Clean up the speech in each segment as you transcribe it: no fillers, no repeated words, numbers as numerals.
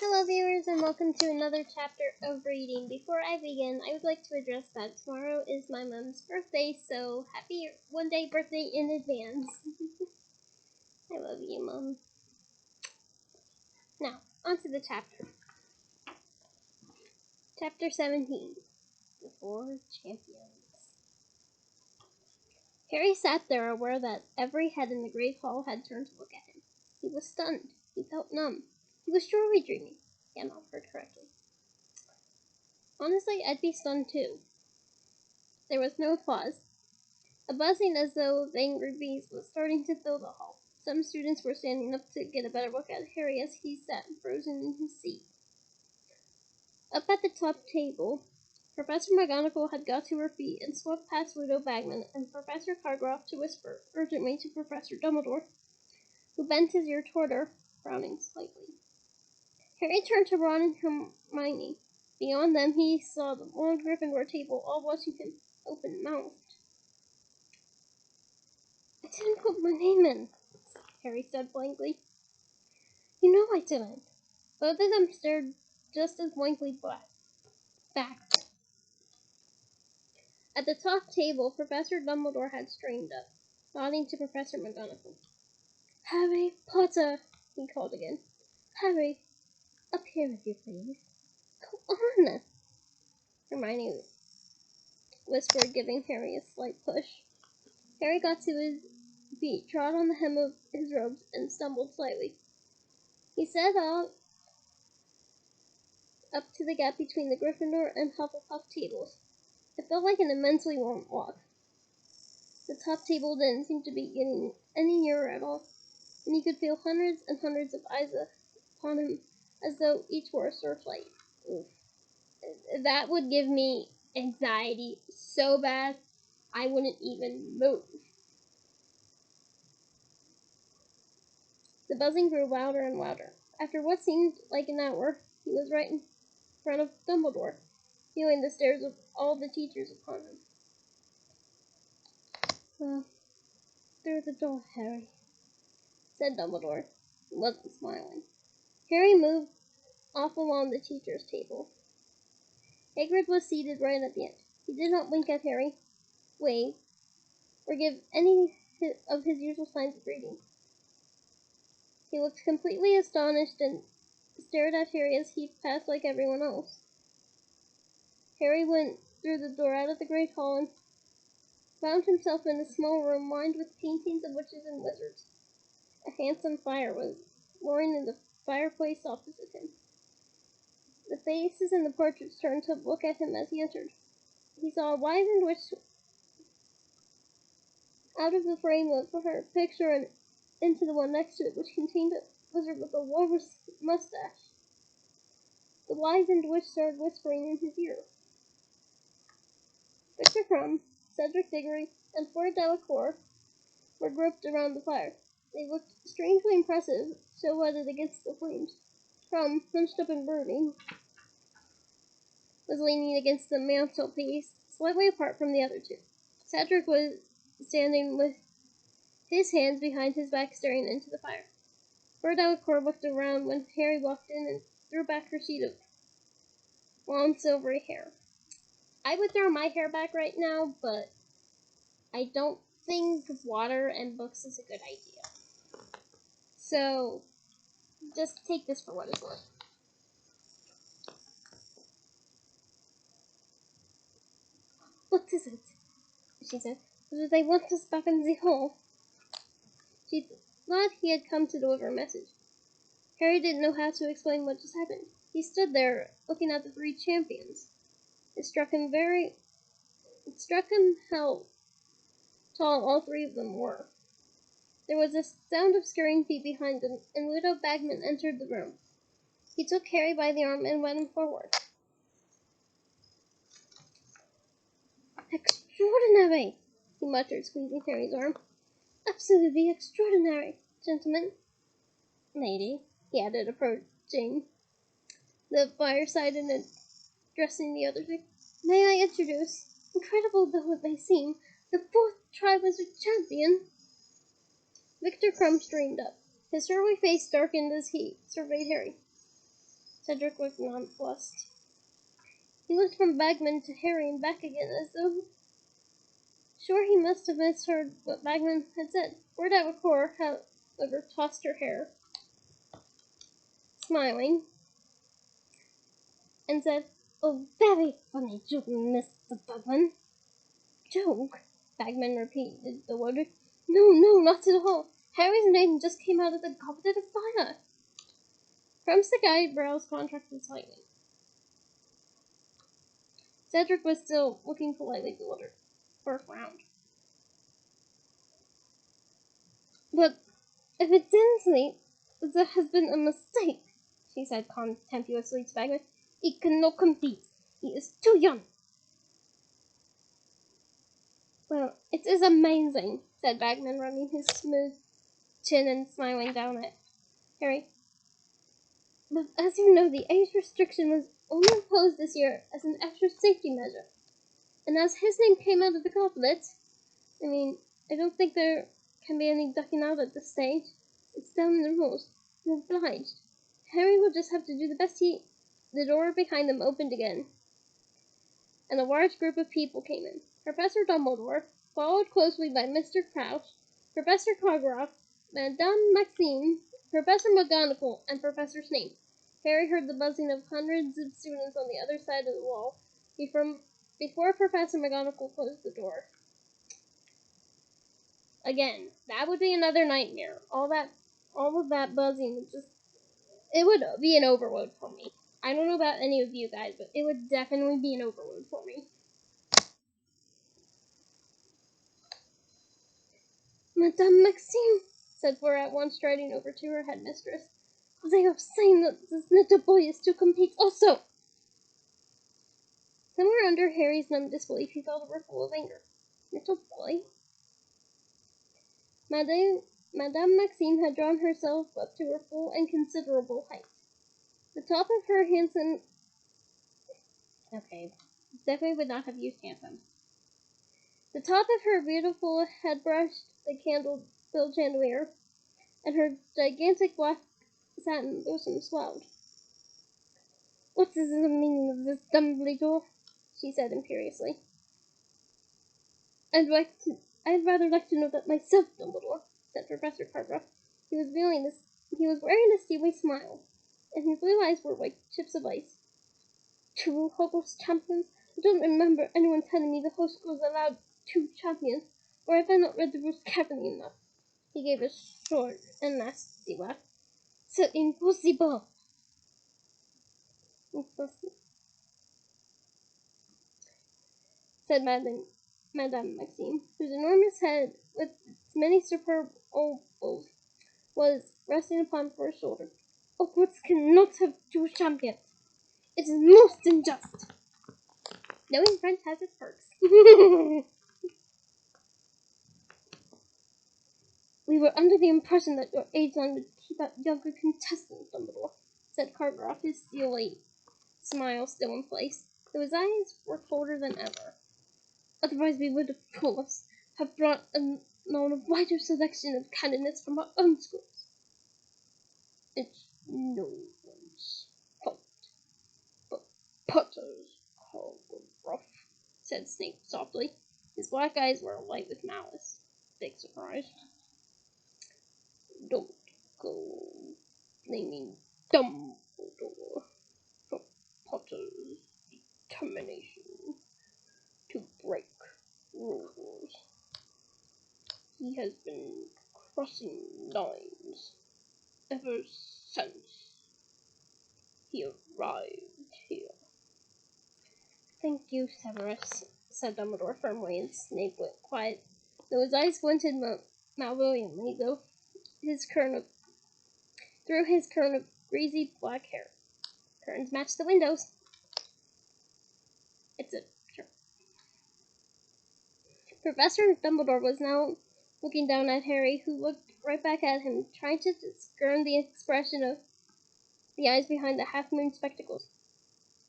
Hello viewers and welcome to another chapter of reading. Before I begin, I would like to address that tomorrow is my mom's birthday, so happy one-day birthday in advance. I love you, Mom. Now, on to the chapter. Chapter 17, The Four Champions. Harry sat there aware that every head in the great hall had turned to look at him. He was stunned. He felt numb. He was surely dreaming. Yeah, Mom heard correctly. Honestly, I'd be stunned too. There was no applause. A buzzing as though of angry bees was starting to fill the hall. Some students were standing up to get a better look at Harry as he sat frozen in his seat. Up at the top table, Professor McGonagall had got to her feet and swept past Widow Bagman and Professor Cargroth to whisper urgently to Professor Dumbledore, who bent his ear toward her, frowning slightly. Harry turned to Ron and Hermione. Beyond them, he saw the long Gryffindor table, all watching him, open-mouthed. I didn't put my name in, Harry said blankly. You know I didn't. Both of them stared just as blankly back. At the top table, Professor Dumbledore had straightened up, nodding to Professor McGonagall. Harry Potter, he called again. Harry, up here with you, please. Go on, Hermione whispered, giving Harry a slight push. Harry got to his feet, trod on the hem of his robes, and stumbled slightly. He set out up to the gap between the Gryffindor and Hufflepuff tables. It felt like an immensely long walk. The top table didn't seem to be getting any nearer at all, and he could feel hundreds and hundreds of eyes upon him, as though each were a searchlight. Oof. That would give me anxiety so bad, I wouldn't even move. The buzzing grew louder and louder. After what seemed like an hour, he was right in front of Dumbledore, feeling the stares of all the teachers upon him. Well, through the door, Harry, said Dumbledore. He wasn't smiling. Harry moved off along the teacher's table. Hagrid was seated right at the end. He did not wink at Harry, wave, or give any of his usual signs of greeting. He looked completely astonished and stared at Harry as he passed like everyone else. Harry went through the door out of the great hall and found himself in a small room lined with paintings of witches and wizards. A handsome fire was roaring in the fireplace opposite him. The faces in the portraits turned to look at him as he entered. He saw a wizened witch out of the frame of her picture and into the one next to it, which contained a wizard with a walrus mustache. The wizened witch started whispering in his ear. Victor Crumb, Cedric Diggory, and Fleur Delacour were grouped around the fire. They looked strangely impressive, silhouetted against the flames. Crumb, hunched up and brooding, was leaning against the mantelpiece, slightly apart from the other two. Cedric was standing with his hands behind his back, staring into the fire. Fleur Delacour looked around when Harry walked in and threw back her sheet of long silvery hair. I would throw my hair back right now, but I don't think water and books is a good idea. So, just take this for what it's worth. What is it? She said. Do they want us back in the hall? She thought he had come to deliver a message. Harry didn't know how to explain what just happened. He stood there, looking at the three champions. It struck him how tall all three of them were. There was a sound of scurrying feet behind them, and Widow Bagman entered the room. He took Harry by the arm and led him forward. Extraordinary, he muttered, squeezing Harry's arm. Absolutely extraordinary, gentlemen. Lady, he added, approaching the fireside and addressing the other two. May I introduce, incredible though it may seem, the fourth Triwizard Champion? Victor Crumb straightened up. His surly face darkened as he surveyed Harry. Cedric was nonplussed. He looked from Bagman to Harry and back again, as though sure he must have misheard what Bagman had said. Word Cora, however, tossed her hair, smiling, and said, "Oh, very funny joke, Mr. Bagman." "Joke?" Bagman repeated the word. No, not at all. Harry's name just came out of the goblet of fire." Crum's thick eyebrows contracted slightly. Cedric was still looking politely bewildered, or frowned. "But evidently there has been a mistake," she said contemptuously to Bagman. "He cannot compete. He is too young." "Well, it is amazing," said Bagman, running his smooth chin and smiling down at Harry. "But as you know, the age restriction was only imposed this year as an extra safety measure. And as his name came out of the goblet, I don't think there can be any ducking out at this stage. It's down in the rules. You're obliged. Harry will just have to do the best he..." The door behind them opened again, and a large group of people came in. Professor Dumbledore, followed closely by Mr. Crouch, Professor Karkaroff, Madame Maxime, Professor McGonagall, and Professor Snape. Harry heard the buzzing of hundreds of students on the other side of the wall before Professor McGonagall closed the door. Again, that would be another nightmare. All of that buzzing it would be an overload for me. I don't know about any of you guys, but it would definitely be an overload for me. "Madame Maxime," said Flora at once, striding over to her headmistress. "They are saying that this little boy is to compete also." Somewhere under Harry's numb disbelief, he felt a ripple of anger. Little boy? Madame Maxime had drawn herself up to her full and considerable height. The top of her handsome... Okay, definitely would not have used handsome. The top of her beautiful head brushed the candle-filled chandelier, and her gigantic black satin bosom swelled. "What is the meaning of this, Dumbledore?" she said imperiously. I'd rather like to know that myself, Dumbledore," said Professor Karkaroff. He was wearing a steely smile, and his blue eyes were like chips of ice. "Two Hogwarts champions? I don't remember anyone telling me the host schools allowed 2 champions, or have I not read the rules carefully enough?" He gave a short and nasty laugh. "C'est impossible!" said Madame Maxime, whose enormous head, with its many superb oboes, was resting upon Flora's shoulder. "Hogwarts cannot have 2 champions. It is most unjust." Knowing French has its perks. "We were under the impression that your age line would keep out younger contestants, Dumbledore," said Karkaroff, his steely smile still in place, though his eyes were colder than ever. "Otherwise we would, of course, have brought along a wider selection of candidates from our own schools." "It's no one's fault but Potter's," Karkaroff said Snape softly. His black eyes were alight with malice. Big surprise. "Don't go blaming Dumbledore for Potter's determination to break rules. He has been crossing lines ever since he arrived here." "Thank you, Severus," said Dumbledore firmly, and Snape went quiet, though his eyes glinted malevolently through his curtain of greasy black hair. Curtains matched the windows. Sure. Professor Dumbledore was now looking down at Harry, who looked right back at him, trying to discern the expression of the eyes behind the half-moon spectacles.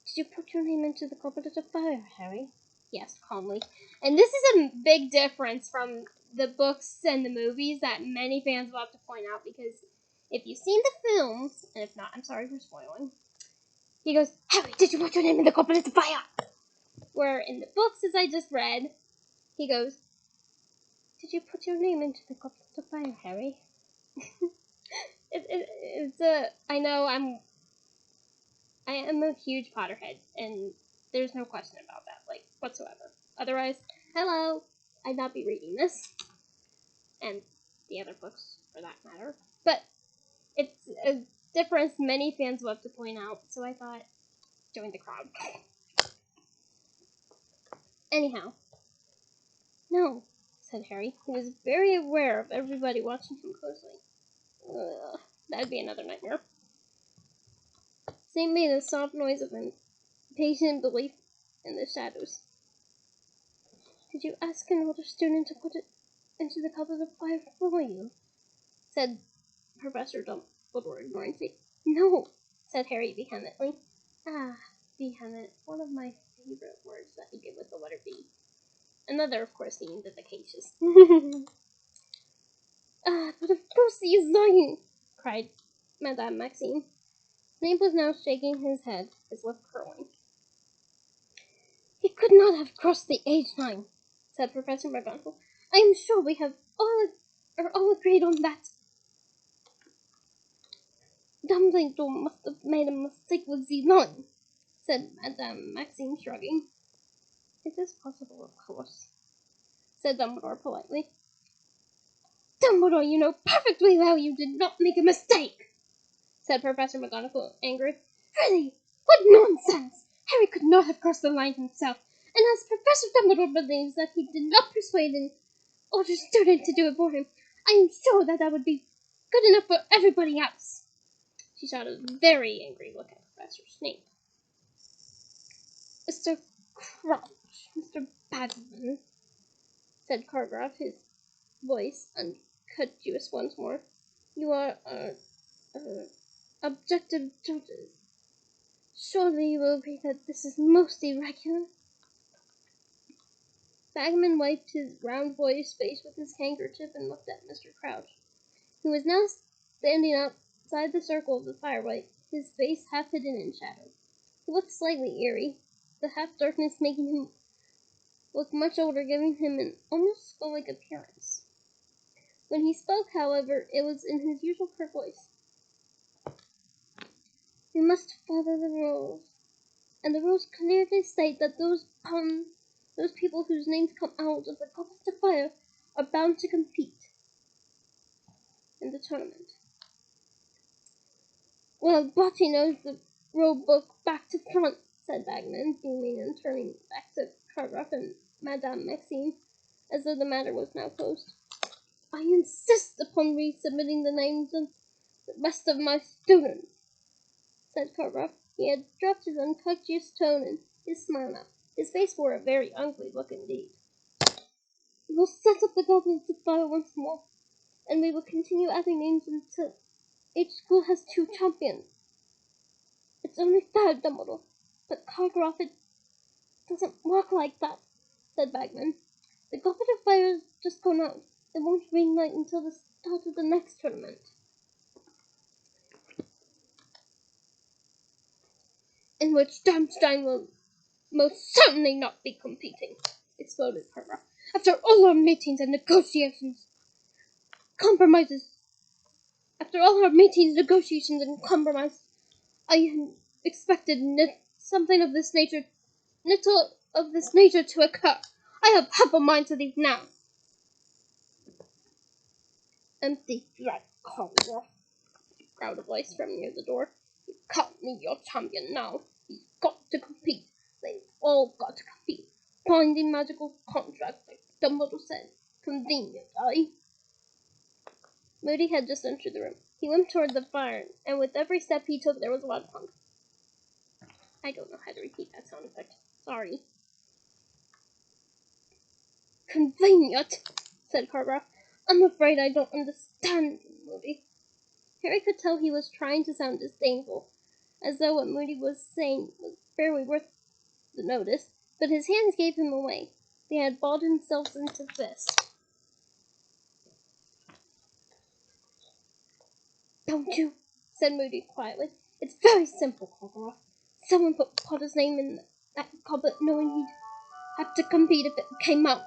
"Did you put your name into the goblet of fire, Harry?" he asked calmly. And this is a big difference from the books and the movies that many fans will have to point out, because if you've seen the films, and if not, I'm sorry for spoiling, He goes, Harry, did you put your name in the goblet of fire? Where in the books, as I just read, he goes, did you put your name into the goblet of fire, Harry? I know I am a huge Potterhead, and there's no question about that, like, whatsoever. Otherwise, hello, I'd not be reading this. And the other books, for that matter. But it's a difference many fans love to point out, so I thought, join the crowd. Anyhow. No, said Harry, who was very aware of everybody watching him closely. That'd be another nightmare. Snape made a soft noise of impatient belief in the shadows. Did you ask an older student to put it into the goblet of fire for you? Said Professor Dumbledore, ignoring Snape. No, said Harry vehemently. Ah, vehement, one of my favorite words that begin with the letter V. Another, of course, being vindicacious. But of course he is lying, cried Madame Maxime. Snape was now shaking his head, his lip curling. He could not have crossed the age line, said Professor McGonagall. I am sure we are all agreed on that. Dumbledore must have made a mistake with the line, said Madame Maxime, shrugging. It is possible, of course, said Dumbledore politely. Dumbledore, you know perfectly well you did not make a mistake, said Professor McGonagall, angry. Really, what nonsense! Harry could not have crossed the line himself, and as Professor Dumbledore believes that he did not persuade an older student to do it for him, I am sure that would be good enough for everybody else. She shot a very angry look at Professor Snape. Mr. Crouch, Mr. Bagman, said Cargrove, his voice uncourteous once more. You are objective judges. Surely you will agree that this is most irregular? Bagman wiped his round boyish face with his handkerchief and looked at Mr. Crouch, who was now standing outside the circle of the firelight, his face half hidden in shadow. He looked slightly eerie, the half-darkness making him look much older, giving him an almost skull-like appearance. When he spoke, however, it was in his usual curt voice. We must follow the rules, and the rules clearly state that those people whose names come out of the goblet of fire are bound to compete in the tournament. Well, Botty knows the rule book back to front, said Bagman, beaming and turning back to Cartwright and Madame Maxime, as though the matter was now closed. I insist upon resubmitting the names of the rest of my students, said Cartwright. He had dropped his unctuous tone and his smile now. His face wore a very ugly look indeed. We will set up the goblets of fire once more, and we will continue adding names until each school has 2 champions. It's only fair, Dumbledore, but Cartwright, it doesn't work like that, said Bagman. The goblet of fire has just gone out. It won't reignite until the start of the next tournament. In which Darmstein will most certainly not be competing, exploded Cartwright. After all our meetings and negotiations, I had expected something of this nature, little of this nature to occur. I have half a mind to leave now. Empty threat, Cartwright, growled a voice from near the door. You can't leave your champion now. He's got to compete. They've all got to compete. Binding magical contract, like Dumbledore said. Convenient, eh? Moody had just entered the room. He limped toward the fire, and with every step he took there was a loud clunk. I don't know how to repeat that sound effect. Sorry. Convenient, said Cartwright. I'm afraid I don't understand you, Moody. Harry could tell he was trying to sound disdainful, as though what Moody was saying was barely worth the notice, but his hands gave him away. They had balled themselves into fists. Don't you? Said Moody quietly. It's very simple, Cartwright. Someone put Potter's name in that goblet knowing he'd have to compete if it came out.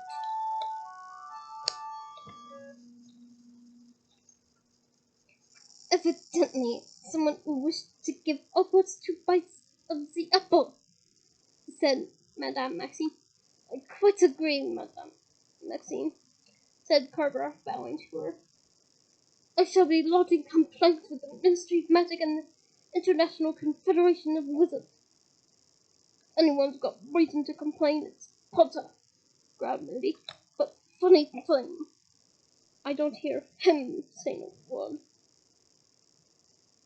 Evidently, someone wished to give upwards 2 bites of the apple, said Madame Maxime. I quite agree, Madame Maxime, said Carver, bowing to her. I shall be lodging complaints with the Ministry of Magic and the International Confederation of Wizards. Anyone's got reason to complain, it's Potter, growled Moody. But funny thing, I don't hear him saying a word.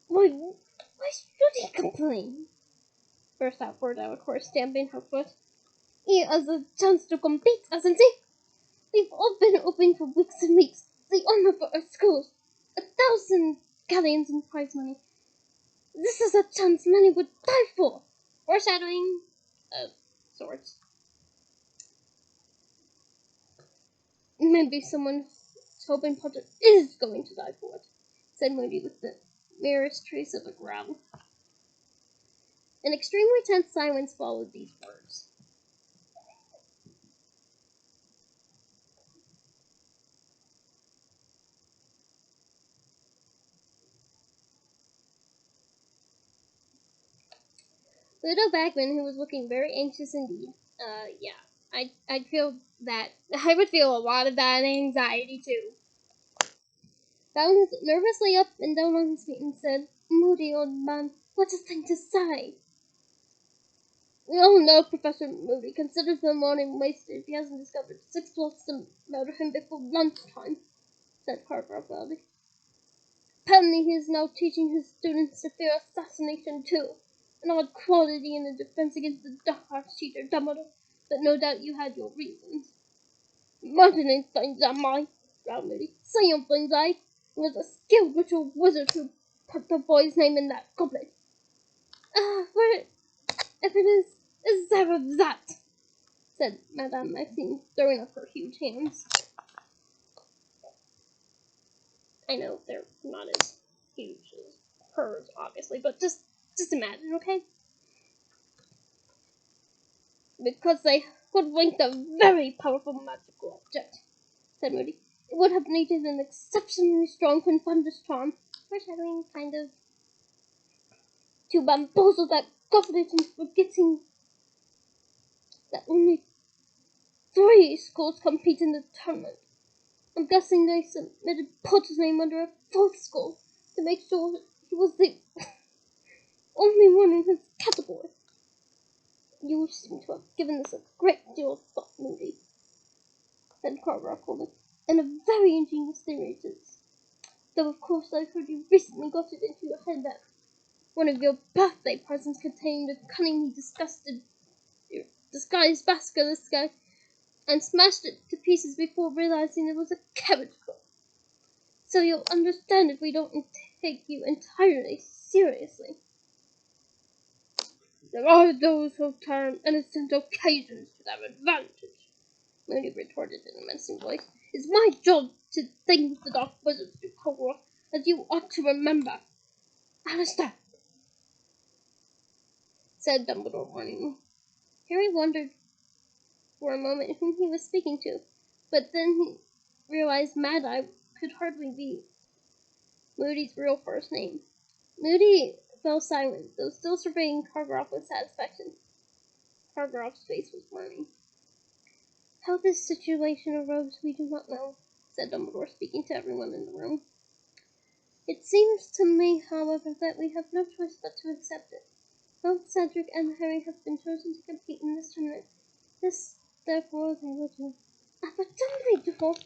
Why should he complain? Burst out Bordeaux, of course, stamping her foot. He has a chance to compete, hasn't he? We've all been hoping for weeks and weeks. The honor for our schools. 1,000 galleons in prize money. This is a chance many would die for. Foreshadowing of sorts. Maybe someone's hoping Potter is going to die for it, said Moody with the merest trace of a growl. An extremely tense silence followed these words. Little Bagman, who was looking very anxious indeed, I'd feel that. I would feel a lot of that anxiety too. Bounced nervously up and down on his feet and said, Moody, old man, what a thing to say! We all know Professor Moody considers the morning wasted if he hasn't discovered 6/12 to murder him before lunchtime, said Carver proudly. Apparently he is now teaching his students to fear assassination too, an odd quality in a defense against the dark arts teacher Dumbledore, but no doubt you had your reasons. Imagining things, am I? Growled Moody. Saying things, eh? It was a skilled ritual wizard who put the boy's name in that goblet. What evidence is there of that? Said Madame Maxime, throwing up her huge hands. I know they're not as huge as hers, obviously, but just imagine, okay? Because they hoodwinked a very powerful magical object, said Moody. It would have needed an exceptionally strong confounded charm, foreshadowing kind of, to bamboozle that goblet into forgetting that only 3 schools compete in the tournament. I'm guessing they submitted Potter's name under a 4th school to make sure he was the only one in his category. You seem to have given this a great deal of thought, Moody, said Carver coldly, and a very ingenious theory it is. Though of course I've heard you recently got it into your head that one of your birthday presents contained a cunningly disguised basilisk and smashed it to pieces before realizing it was a carrot cup. So you'll understand if we don't take you entirely seriously. There are those who turn innocent occasions to their advantage, Moody retorted in a menacing voice. It's my job to things the dark wizards do, Cobra, as you ought to remember. Alistair, said Dumbledore warningly. Harry wondered for a moment whom he was speaking to, but then he realized Mad-Eye could hardly be Moody's real first name. Moody fell silent, though still surveying Karkaroff with satisfaction. Karkaroff's face was burning. How this situation arose we do not know, said Dumbledore, speaking to everyone in the room. It seems to me, however, that we have no choice but to accept it. Both Cedric and Harry have been chosen to compete in this tournament. This, therefore, they will do. But unreadable!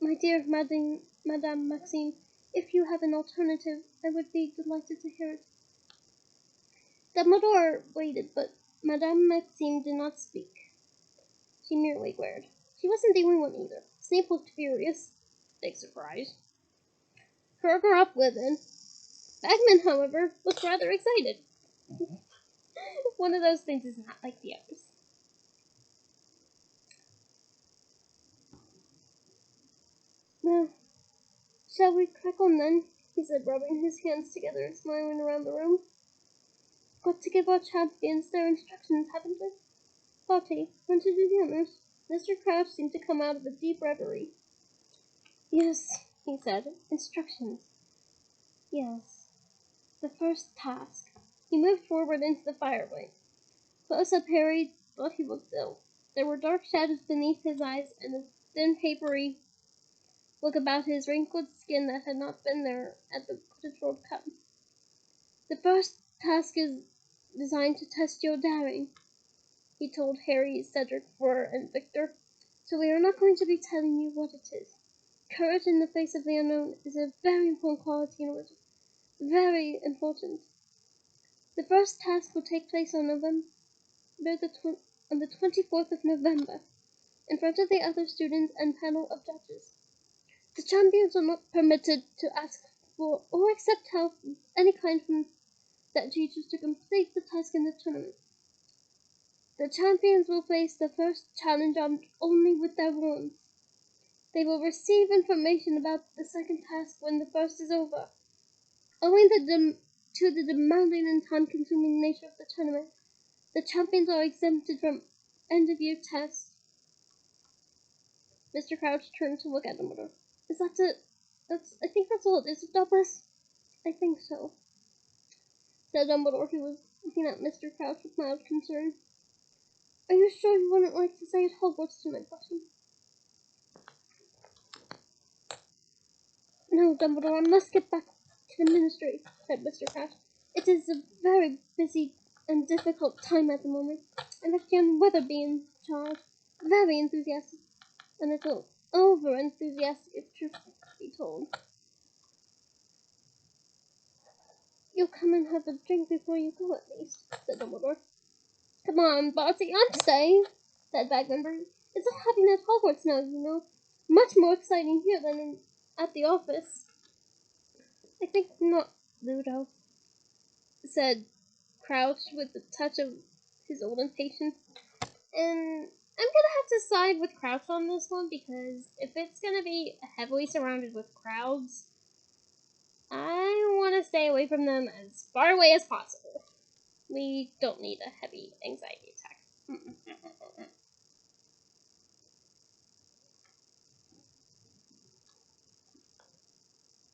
My dear Madame Maxime, if you have an alternative, I would be delighted to hear it. Dumbledore waited, but Madame Maxime did not speak. She merely glared. She wasn't the only one either. Snape looked furious. Big surprise. Karkaroff within. Bagman, however, looked rather excited. One of those things is not like the others. Now, shall we crack on then? He said, rubbing his hands together and smiling around the room. got to give our champions their instructions, haven't we? Lottie, want to do the honors? Mr. Crouch seemed to come out of a deep reverie. Yes, he said. Instructions. Yes. The first task. He moved forward into the firelight. Close up, Harry thought he looked ill. There were dark shadows beneath his eyes and a thin, papery look about his wrinkled skin that had not been there at the Quidditch World Cup. The first task is designed to test your daring, he told Harry, Cedric, Fleur, and Victor. So we are not going to be telling you what it is. Courage in the face of the unknown is a very important quality in order. Very important. The first task will take place on the 24th of November, in front of the other students and panel of judges. The champions are not permitted to ask for or accept help of any kind from that teachers to complete the task in the tournament. The champions will face the first challenge on only with their wands. They will receive information about the second task when the first is over. Owing to the demanding and time-consuming nature of the tournament, the champions are exempted from end-of-year tests. Mr. Crouch turned to look at Dumbledore. Is that it? I think that's all it is, Douglas. I think so, said Dumbledore, who was looking at Mr. Crouch with mild concern. Are you sure you wouldn't like to stay at Hogwarts tonight, Buddy? No, Dumbledore, I must get back to the Ministry, said Mr. Crouch. It is a very busy and difficult time at the moment, and that young Weatherby in charge, very enthusiastic, and a little over-enthusiastic if truth be told. You'll come and have a drink before you go, at least, said Dumbledore. Come on, Barty, I'm staying, said Bagman. It's all happening at Hogwarts now, you know. Much more exciting here than at the office. I think not, Ludo, said Crouch with a touch of his old impatience. And I'm gonna have to side with Crouch on this one, because if it's gonna be heavily surrounded with crowds, I want to stay away from them as far away as possible. We don't need a heavy anxiety attack.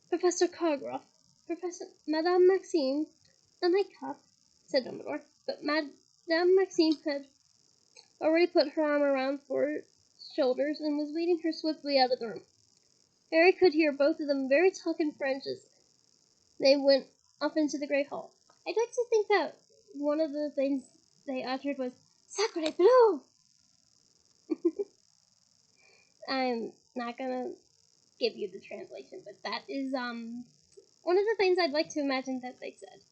Professor Cargroth, Madame Maxime, a nightcap, said Dumbledore. But Madame Maxime had already put her arm around Ford's shoulders and was leading her swiftly out of the room. Harry could hear both of them very talking French as they went up into the Great Hall. I'd like to think that one of the things they uttered was "Sacre bleu!" I'm not gonna give you the translation, but that is one of the things I'd like to imagine that they said.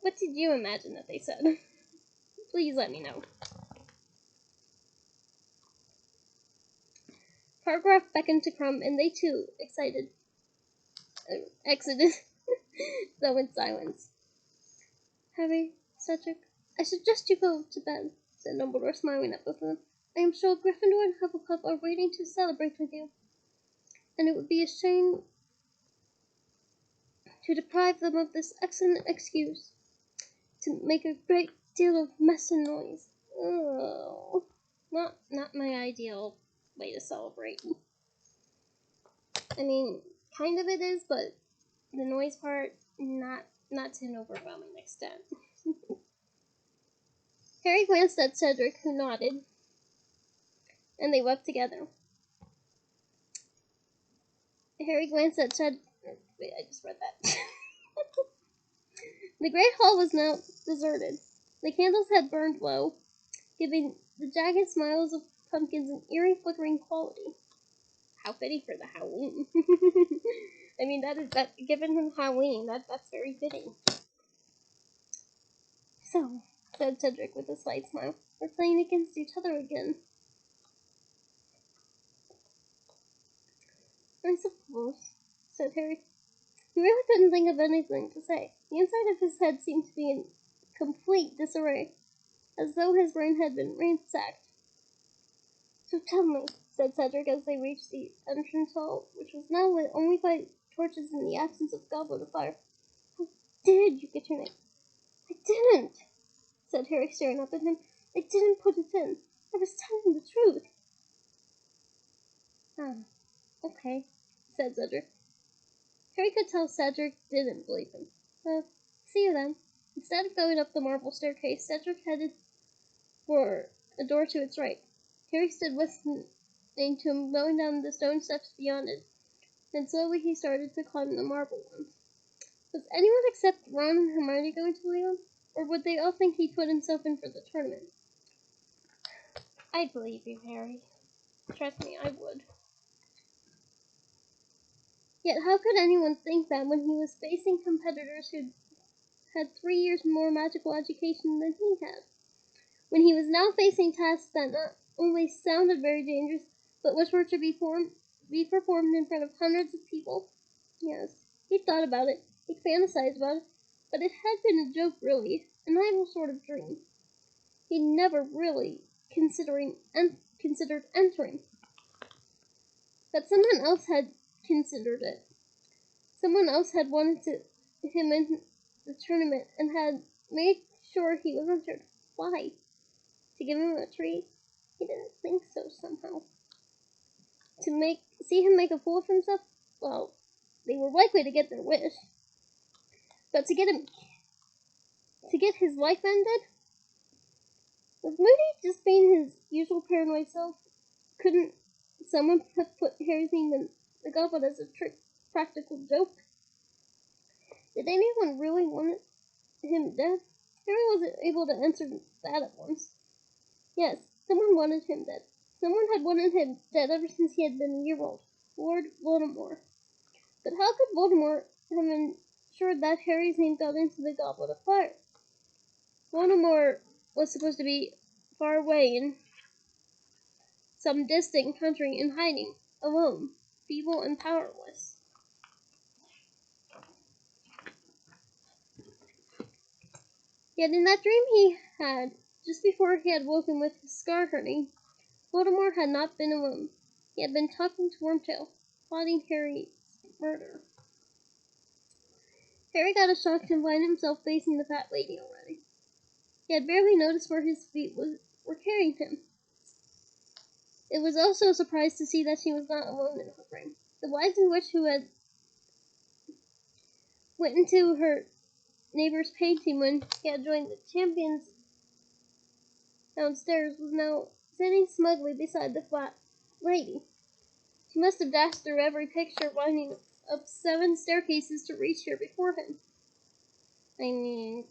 What did you imagine that they said? Please let me know. Cargroth beckoned to Crumb, and they too, exited, though in silence. Harry, Cedric, I suggest you go to bed, said Dumbledore, smiling at both of them. I am sure Gryffindor and Hufflepuff are waiting to celebrate with you, and it would be a shame to deprive them of this excellent excuse to make a great deal of mess and noise. Oh, not my ideal way to celebrate. I mean, kind of it is, but the noise part, not to an overwhelming extent. Harry glanced at Cedric, who nodded, and they wept together. Harry glanced at Cedric. Wait, I just read that. The Great Hall was now deserted. The candles had burned low, giving the jagged smiles of pumpkins an eerie, flickering quality. How fitting for the Halloween. I mean, that given him Halloween, that's very fitting. So, said Cedric with a slight smile, we're playing against each other again. I suppose, said Harry. He really couldn't think of anything to say. The inside of his head seemed to be in complete disarray, as though his brain had been ransacked. So tell me, said Cedric as they reached the entrance hall, which was now lit only by torches in the absence of goblet of fire. How did you get your name? I didn't, said Harry, staring up at him. I didn't put it in. I was telling the truth. Ah, okay, said Cedric. Harry could tell Cedric didn't believe him. Well, see you then. Instead of going up the marble staircase, Cedric headed for a door to its right. Harry stood listening to him going down the stone steps beyond it. Then slowly he started to climb the marble ones. Was anyone except Ron and Hermione going to leave him? Or would they all think he put himself in for the tournament? I believe you, Harry. Trust me, I would. Yet how could anyone think that when he was facing competitors who had 3 years more magical education than he had? When he was now facing tasks that not only sounded very dangerous, but which were to be performed in front of hundreds of people? Yes, he'd thought about it, he'd fantasized about it, but it had been a joke really, an idle sort of dream. He'd never really considered entering. But someone else had considered it. Someone else had wanted him in the tournament and had made sure he was entered. Why? To give him a treat? He didn't think so somehow. To see him make a fool of himself? Well, they were likely to get their wish. But to get his life ended? Was Moody just being his usual paranoid self? Couldn't someone have put Harry's name in the goblet as a practical joke? Did anyone really want him dead? Harry wasn't able to answer that at once. Yes, someone wanted him dead. Someone had wanted him dead ever since he had been a year old. Lord Voldemort. But how could Voldemort have ensured that Harry's name got into the Goblet of Fire? Voldemort was supposed to be far away in some distant country in hiding, alone, feeble and powerless. Yet in that dream he had, just before he had woken with his scar hurting, Voldemort had not been alone. He had been talking to Wormtail, plotting Harry's murder. Harry got a shock to find himself facing the fat lady already. He had barely noticed where his feet were carrying him. It was also a surprise to see that she was not alone in her frame. The wise witch who had went into her neighbor's painting when he had joined the champions downstairs was now sitting smugly beside the fat lady. She must have dashed through every picture, winding up 7 staircases to reach here before him. I mean,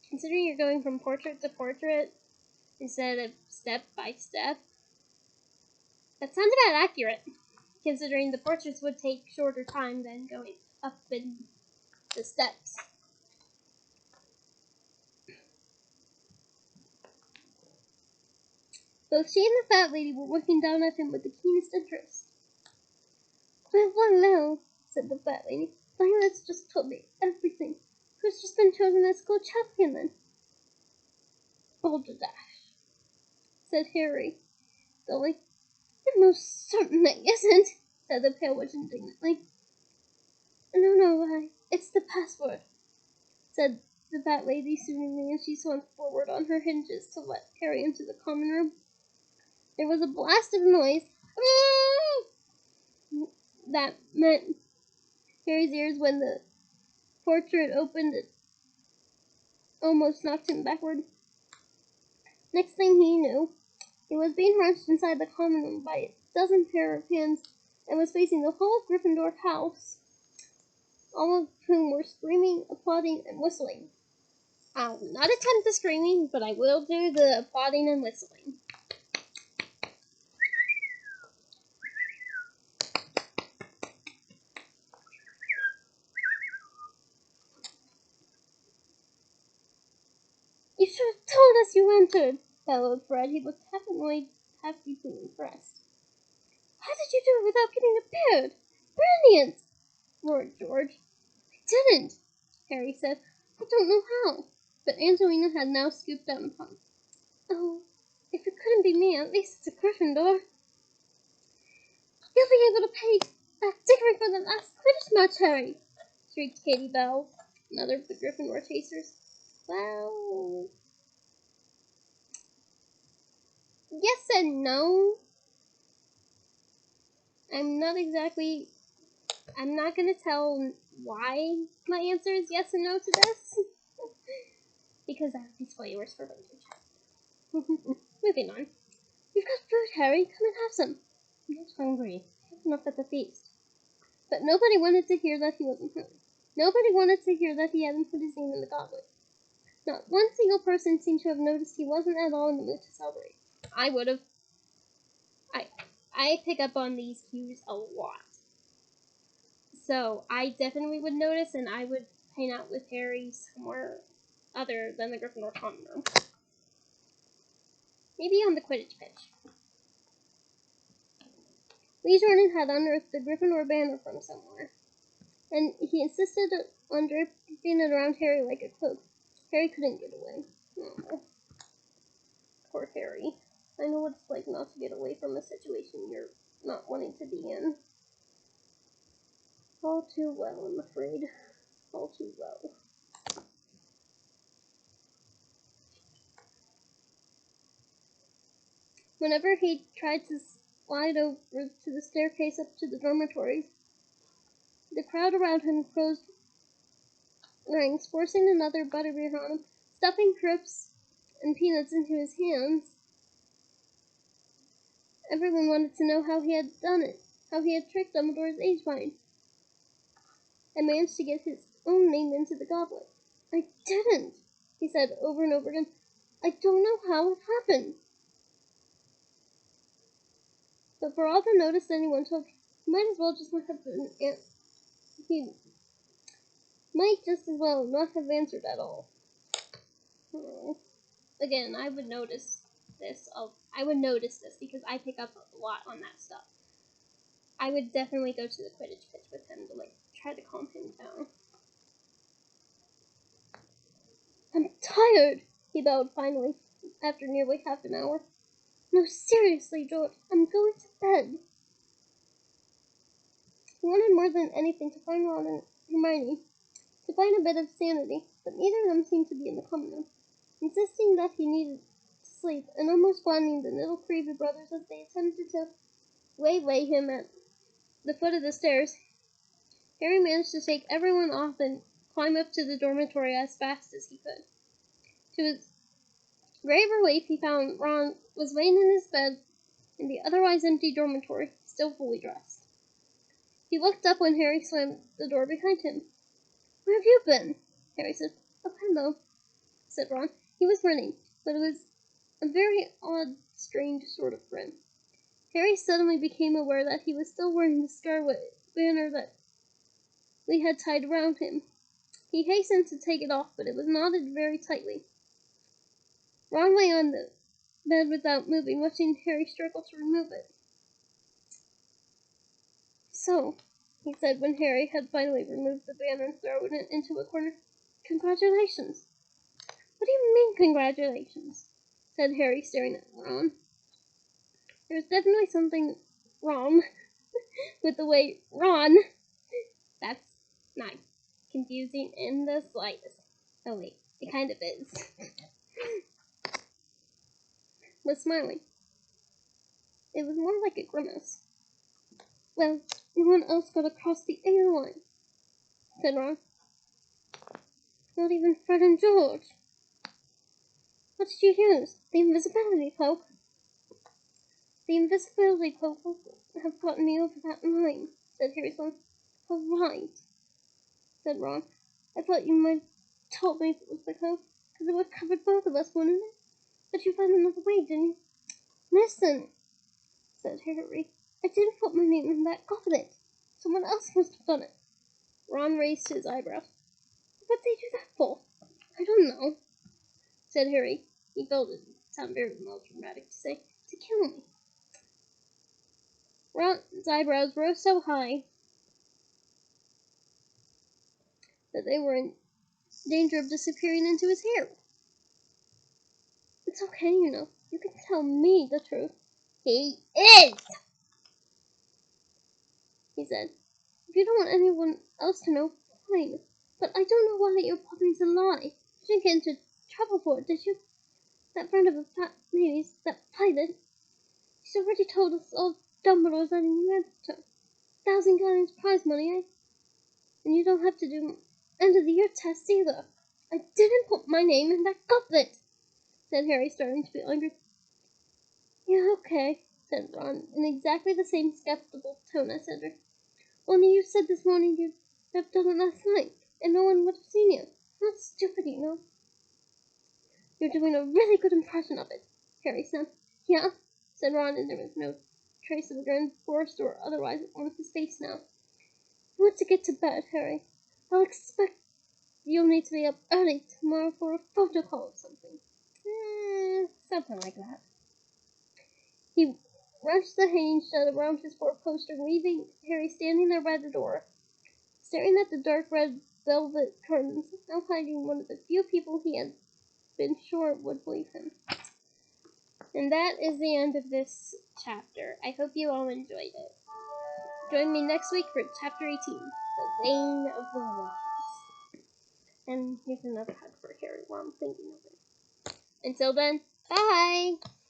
considering you're going from portrait to portrait instead of step by step, that sounds about accurate, considering the portraits would take shorter time than going up in the steps. Both she and the fat lady were looking down at him with the keenest interest. Well, hello, said the fat lady. Violet's just told me everything. Who's just been chosen as school champion then? Balderdash, said Harry, dully. I'm most certain it isn't, said the pale witch indignantly. No, it's the password, said the fat lady soothingly, and she swung forward on her hinges to let Harry into the common room. There was a blast of noise that met Harry's ears when the portrait opened and almost knocked him backward. Next thing he knew, he was being rushed inside the common room by a dozen pair of hands and was facing the whole of Gryffindor house, all of whom were screaming, applauding, and whistling. I'll not attempt the screaming, but I will do the applauding and whistling. You should have told us you entered, bellowed Fred. He looked half annoyed, half deeply impressed. How did you do it without getting appeared? Brilliant! Roared George. I didn't, Harry said. I don't know how. But Angelina had now scooped down upon him. Oh, if it couldn't be me, at least it's a Gryffindor. You'll be able to pay back Diggory for the last Quidditch match, Harry, shrieked Katie Bell, another of the Gryffindor chasers. Well, yes and no. I'm not gonna tell why my answer is yes and no to this. Because that would be spoilers for later. Moving on. We've got food, Harry. Come and have some. I'm not hungry. I have enough at the feast. But nobody wanted to hear that he wasn't hungry. Nobody wanted to hear that he hadn't put his name in the goblet. Not one single person seemed to have noticed he wasn't at all in the mood to celebrate. I would have. I pick up on these cues a lot. So I definitely would notice, and I would hang out with Harry somewhere other than the Gryffindor common room. Maybe on the Quidditch pitch. Lee Jordan had unearthed the Gryffindor banner from somewhere, and he insisted on draping it around Harry like a cloak. Harry couldn't get away. Oh, poor Harry. I know what it's like not to get away from a situation you're not wanting to be in. All too well, I'm afraid. All too well. Whenever he tried to slide over to the staircase up to the dormitories, the crowd around him closed ranks, forcing another butterbeer on him, stuffing crisps and peanuts into his hands. Everyone wanted to know how he had done it, how he had tricked Dumbledore's H-Vine, and managed to get his own name into the goblet. I didn't, he said over and over again. I don't know how it happened. But for all the notice anyone took, he might as well just not have been. He might just as well not have answered at all. Again, I would notice this. I would notice this because I pick up a lot on that stuff. I would definitely go to the Quidditch pitch with him to try to calm him down. I'm tired, he bellowed finally, after nearly half an hour. No, seriously, George, I'm going to bed. He wanted more than anything to find Ron and Hermione, to find a bit of sanity, but neither of them seemed to be in the common room. Insisting that he needed to sleep, and almost flattening the little Creevy brothers as they attempted to waylay him at the foot of the stairs, Harry managed to shake everyone off and climb up to the dormitory as fast as he could. To his great relief, he found Ron was laying in his bed in the otherwise empty dormitory, still fully dressed. He looked up when Harry slammed the door behind him. Where have you been? Harry said. Oh, hello, said Ron. He was grinning, but it was a very odd, strange sort of grin. Harry suddenly became aware that he was still wearing the scarlet banner that Lee had tied around him. He hastened to take it off, but it was knotted very tightly. Ron lay on the bed without moving, watching Harry struggle to remove it. So, he said when Harry had finally removed the banner and thrown it into a corner, congratulations. What do you mean, congratulations? Said Harry, staring at Ron. There was definitely something wrong with the way Ron... That's not confusing in the slightest. Oh wait, it kind of is. Was smiling. It was more like a grimace. Well, no one else got across the air line, said Ron. Not even Fred and George. What did you use? The invisibility cloak. The invisibility cloak would have gotten me over that line, said Harry's mom. Oh, right, said Ron. I thought you might have told me if it was the cloak, because it would have covered both of us, wouldn't it? But you found another way, didn't you? Listen, said Harry. I didn't put my name in that goblet. Someone else must have done it. Ron raised his eyebrows. What'd they do that for? I don't know, said Harry. He felt it sound very melodramatic to say. To kill me. Ron's eyebrows rose so high that they were in danger of disappearing into his hair. It's okay, you know. You can tell me the truth. He is, he said. If you don't want anyone else to know, fine. But I don't know why you're bothering to lie. didn't get into trouble for it, did you? That friend of a lady's, that pilot, she's already told us all Dumbledore's letting you enter. 1,000 guardians prize money, eh? And you don't have to do end of the year tests either. I didn't put my name in that goblet, said Harry, starting to feel angry. Yeah, okay, said Ron, in exactly the same skeptical tone as Cedric. Only you said this morning you'd have done it last night, and no one would have seen you. Not stupid, you know. You're doing a really good impression of it, Harry snapped. Yeah, said Ron, and there was no trace of a grin, forced or otherwise, on his face now. I want to get to bed, Harry. I'll expect you'll need to be up early tomorrow for a photo call or something. Something like that. He rushed the hanging shut around his four-poster, leaving Harry standing there by the door, staring at the dark red velvet curtains, now hiding one of the few people he had been sure would believe him. And that is the end of this chapter. I hope you all enjoyed it. Join me next week for chapter 18, The Vein of the Wands. And here's another hug for Harry while I'm thinking of it. Until then, bye!